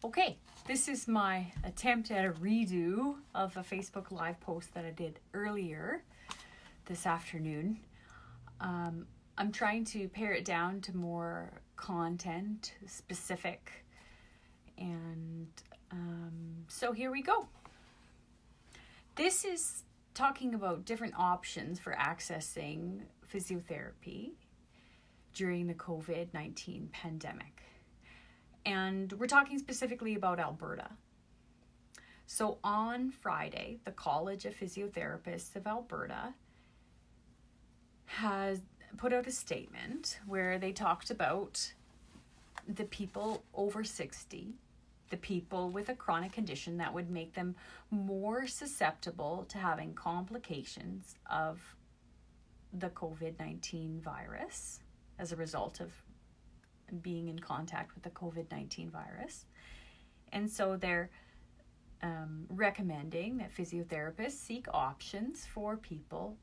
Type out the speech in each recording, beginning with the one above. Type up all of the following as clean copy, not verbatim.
Okay, this is my attempt at a redo of a Facebook Live post that I did earlier this afternoon. I'm trying to pare it down to more content specific, and so here we go. This is talking about different options for accessing physiotherapy during the COVID-19 pandemic. And we're talking specifically about Alberta. So on Friday, the College of Physiotherapists of Alberta has put out a statement where they talked about the people over 60, the people with a chronic condition that would make them more susceptible to having complications of the COVID-19 virus as a result of being in contact with the COVID-19 virus. And so they're recommending that physiotherapists seek options for people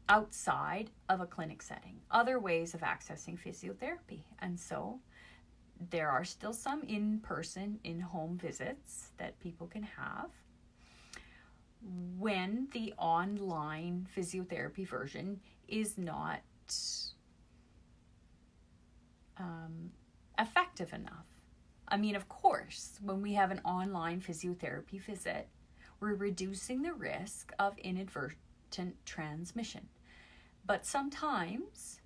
outside of a clinic setting, other ways of accessing physiotherapy. And so there are still some in-person, in-home visits that people can have when the online physiotherapy version is not effective enough. I mean, of course, when we have an online physiotherapy visit, we're reducing the risk of inadvertent transmission. But sometimes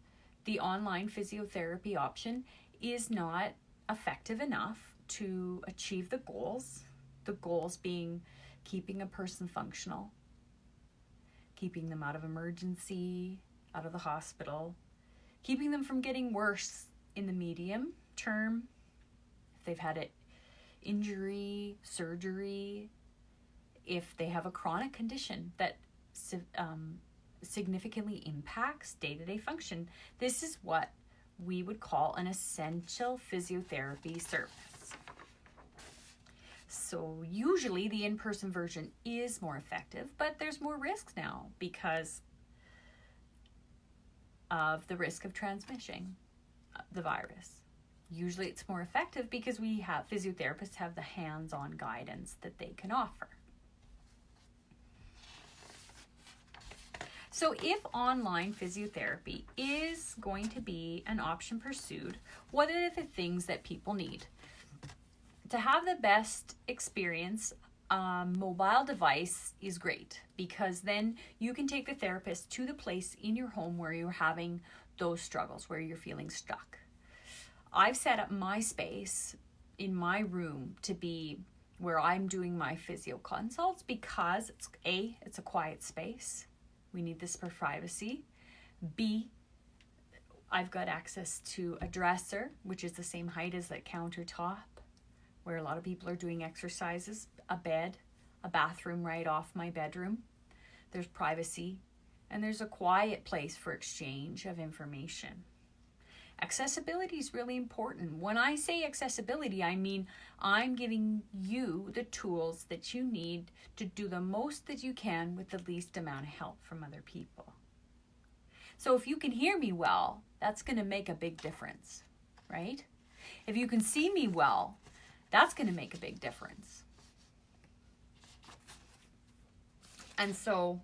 the online physiotherapy option is not effective enough to achieve the goals being keeping a person functional, keeping them out of emergency, out of the hospital, keeping them from getting worse in the medium term, if they've had an injury, surgery, if they have a chronic condition that significantly impacts day-to-day function. This is what we would call an essential physiotherapy service. So usually the in-person version is more effective, but there's more risks now because of the risk of transmitting the virus. Usually it's more effective because physiotherapists have the hands-on guidance that they can offer. So if online physiotherapy is going to be an option pursued, what are the things that people need? To have the best experience, a mobile device is great because then you can take the therapist to the place in your home where you're having those struggles, where you're feeling stuck. I've set up my space in my room to be where I'm doing my physio consults because it's a quiet space. We need this for privacy. B, I've got access to a dresser, which is the same height as that countertop, where a lot of people are doing exercises, a bed, a bathroom right off my bedroom. There's privacy, and there's a quiet place for exchange of information. Accessibility is really important. When I say accessibility, I mean I'm giving you the tools that you need to do the most that you can with the least amount of help from other people. So if you can hear me well, that's going to make a big difference, right? If you can see me well, that's going to make a big difference. And so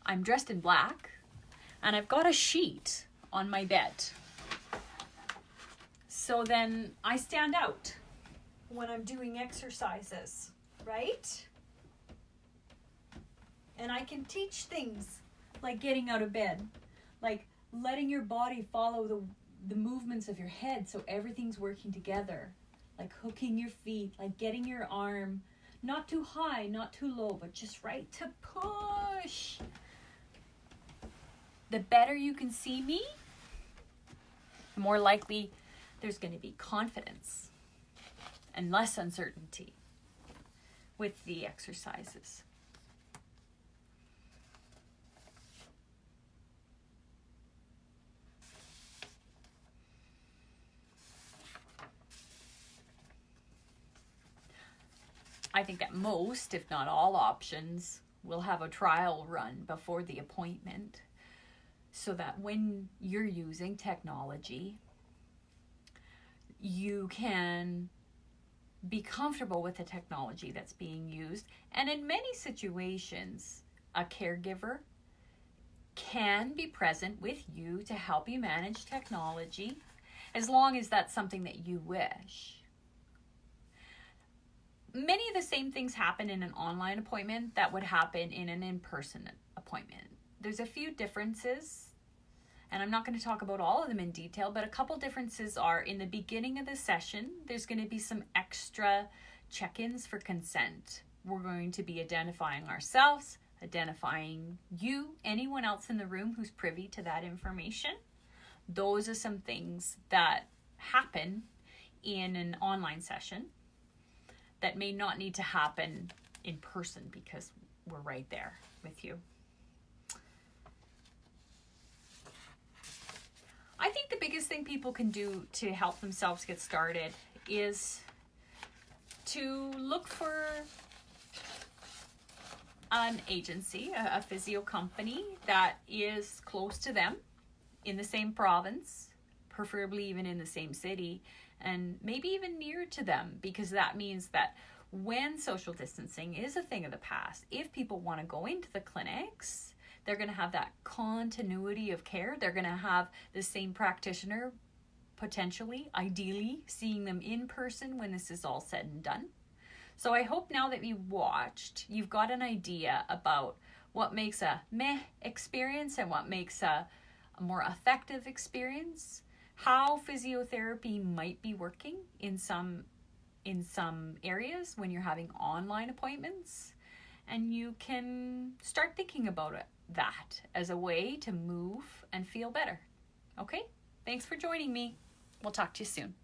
I'm dressed in black, and I've got a sheet on my bed. So then I stand out when I'm doing exercises, right? And I can teach things like getting out of bed, like letting your body follow the movements of your head so everything's working together, like hooking your feet, like getting your arm not too high, not too low, but just right to push. The better you can see me, the more likely there's going to be confidence and less uncertainty with the exercises. I think that most, if not all options, will have a trial run before the appointment, so that when you're using technology, you can be comfortable with the technology that's being used. And in many situations, a caregiver can be present with you to help you manage technology, as long as that's something that you wish. Many of the same things happen in an online appointment that would happen in an in-person appointment. There's a few differences, and I'm not going to talk about all of them in detail, but a couple differences are: in the beginning of the session, there's going to be some extra check-ins for consent. We're going to be identifying ourselves, identifying you, anyone else in the room who's privy to that information. Those are some things that happen in an online session that may not need to happen in person because we're right there with you. I think the biggest thing people can do to help themselves get started is to look for an agency, a physio company that is close to them, in the same province, preferably even in the same city, and maybe even near to them, because that means that when social distancing is a thing of the past, if people want to go into the clinics, they're going to have that continuity of care. They're going to have the same practitioner, potentially, ideally, seeing them in person when this is all said and done. So I hope now that you've watched, you've got an idea about what makes a meh experience and what makes a more effective experience, how physiotherapy might be working in some areas when you're having online appointments, and you can start thinking about that as a way to move and feel better. Okay? Thanks for joining me. We'll talk to you soon.